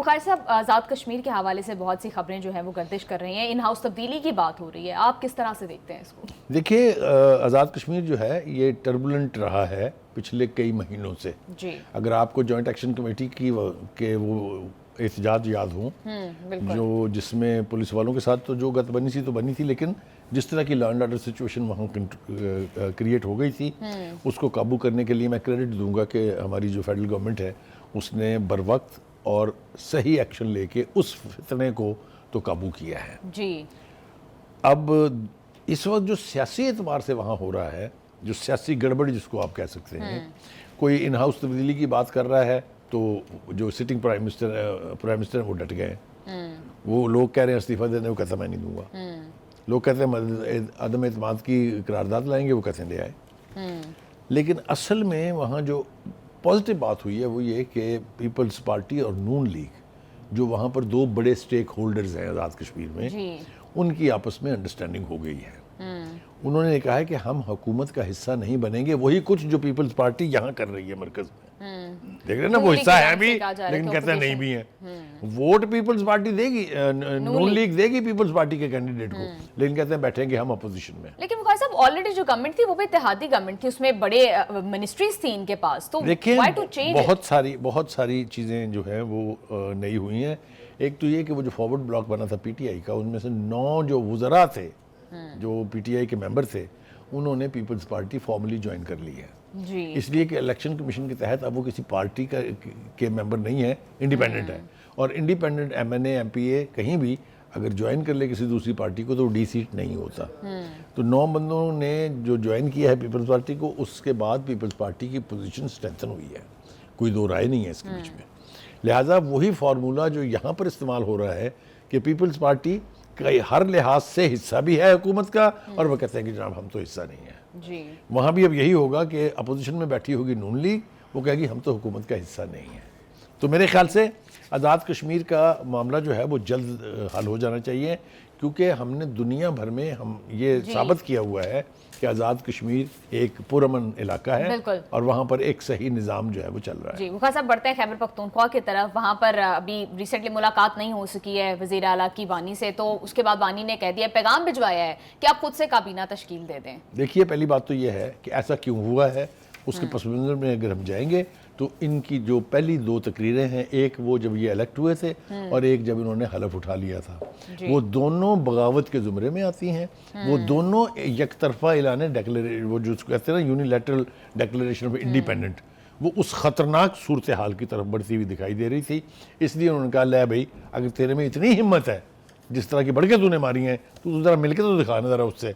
بخاری صاحب آزاد کشمیر کے حوالے سے بہت سی خبریں جو ہیں وہ گردش کر رہی ہیں، ان ہاؤس تبدیلی کی بات ہو رہی ہے، آپ کس طرح سے دیکھتے ہیں اس کو؟ دیکھیے آزاد کشمیر جو ہے یہ ٹربولنٹ رہا ہے پچھلے کئی مہینوں سے. جی اگر آپ کو جوائنٹ ایکشن کمیٹی کے وہ احتجاج یاد ہوں جو جس میں پولیس والوں کے ساتھ تو جو گت بنی تھی تو بنی تھی، لیکن جس طرح کی لا اینڈ آرڈر سچویشن وہاں کریٹ ہو گئی تھی اس کو قابو کرنے کے لیے میں کریڈٹ دوں گا کہ ہماری جو فیڈرل گورنمنٹ ہے اس نے بر وقت اور صحیح ایکشن لے کے اس فتنے کو تو قابو کیا ہے. جی اب اس وقت جو سیاسی اعتبار سے وہاں ہو رہا ہے، جو سیاسی گڑبڑ جس کو آپ کہہ سکتے ہیں، کوئی ان ہاؤس تبدیلی کی بات کر رہا ہے تو جو سٹنگ پرائم منسٹر ہیں وہ ڈٹ گئے ہیں. وہ لوگ کہہ رہے ہیں استعفیٰ دینے، وہ کہتا میں نہیں دوں گا. لوگ کہتے ہیں عدم اعتماد کی قرارداد لائیں گے، وہ کہتے ہیں لے آئے. لیکن اصل میں وہاں جو پازیٹیو بات ہوئی ہے وہ یہ کہ پیپلز پارٹی اور نون لیگ جو وہاں پر دو بڑے سٹیک ہولڈرز ہیں آزاد کشمیر میں، ان کی آپس میں انڈرسٹینڈنگ ہو گئی ہے. انہوں نے کہا ہے کہ ہم حکومت کا حصہ نہیں بنیں گے، وہی کچھ جو پیپلز پارٹی یہاں کر رہی ہے مرکز میں. دیکھ رہے ہیں نا، وہ حصہ ہے بھی لیکن کہتے ہیں نہیں بھی ہیں. ووٹ پیپلز پارٹی دے گی، نون لیگ دے گی پیپلز پارٹی کے کینڈیڈیٹ کو، لیکن کہتے ہیں بیٹھیں گے ہم اپوزیشن میں. لیکن بخاری صاحب آلریڈی جو گورنمنٹ تھی وہ بھی اتحادی گورنمنٹ تھی، اس میں بڑے منسٹریز تھیں ان کے پاس، تو دیکھیں why to change it؟ بہت ساری چیزیں جو ہیں وہ نئی ہوئی ہیں. ایک تو یہ کہ وہ جو فارورڈ بلاک بنا تھا پی ٹی آئی کا، ان میں سے 9 جو وزراء تھے جو پی ٹی آئی کے ممبر تھے انہوں نے پیپلز پارٹی فارملی جوائن کر لی ہے. اس لیے کہ الیکشن کمیشن کے تحت اب وہ کسی پارٹی کے ممبر نہیں ہے، انڈیپینڈنٹ ہے. اور independent M N A M P A کہیں بھی اگر جوائن کر لے کسی دوسری پارٹی کو تو ڈی سیٹ نہیں ہوتا. تو 9 بندوں نے جو جوائن کیا ہے پیپلز پارٹی کو، اس کے بعد پیپلز پارٹی کی پوزیشن اسٹرینتھن ہوئی ہے، کوئی دو رائے نہیں ہے اس کے بیچ میں. لہٰذا وہی فارمولہ جو یہاں پر استعمال ہو رہا ہے کہ پیپلز پارٹی ہر لحاظ سے حصہ بھی ہے حکومت کا، اور وہ کہتے ہیں کہ جناب ہم تو حصہ نہیں ہیں. وہاں بھی اب یہی ہوگا کہ اپوزیشن میں بیٹھی ہوگی نون لیگ، وہ کہے گی ہم تو حکومت کا حصہ نہیں ہیں. تو میرے خیال سے آزاد کشمیر کا معاملہ جو ہے وہ جلد حل ہو جانا چاہیے، کیونکہ ہم نے دنیا بھر میں ہم یہ ثابت کیا ہوا ہے کہ آزاد کشمیر ایک پرامن علاقہ ہے اور وہاں پر ایک صحیح نظام جو ہے وہ چل رہا ہے. جی بخاری صاحب بڑھتے ہیں خیبر پختونخوا کی طرف. وہاں پر ابھی ریسنٹلی ملاقات نہیں ہو سکی ہے وزیر اعلیٰ کی وانی سے، تو اس کے بعد وانی نے کہہ دیا، پیغام بھجوایا ہے کہ آپ خود سے کابینہ تشکیل دے دیں. دیکھیے پہلی بات تو یہ ہے کہ ایسا کیوں ہوا ہے، اس کے پس منظر میں اگر ہم جائیں گے تو ان کی جو پہلی 2 تقریریں ہیں، ایک وہ جب یہ الیکٹ ہوئے تھے اور ایک جب انہوں نے حلف اٹھا لیا تھا، وہ دونوں بغاوت کے زمرے میں آتی ہیں. وہ دونوں یک طرفہ اعلان وہ جو کہتے ہیں نا یونیلیٹرل ڈیکلریشن آف انڈیپینڈنٹ، وہ اس خطرناک صورتحال کی طرف بڑھتی ہوئی دکھائی دے رہی تھی. اس لیے انہوں نے کہا لے بھائی اگر تیرے میں اتنی ہمت ہے جس طرح کی بڑھ کے تو نے ماری ہیں تو ذرا مل کے تو دکھانا ذرا اس سے.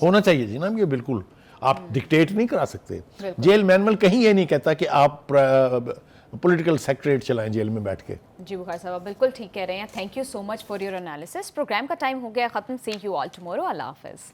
ہونا چاہیے جی نا، یہ بالکل آپ ڈکٹیٹ نہیں کرا سکتے. جیل مینول کہیں یہ نہیں کہتا کہ آپ پولیٹیکل سیکریٹریٹ چلائیں جیل میں بیٹھ کے. جی بخاری صاحب بالکل ٹھیک کہہ رہے ہیں. Thank you so much for your analysis. Programme کا ٹائم ہو گیا ختم. سی یو آل ٹمورو. اللہ حافظ.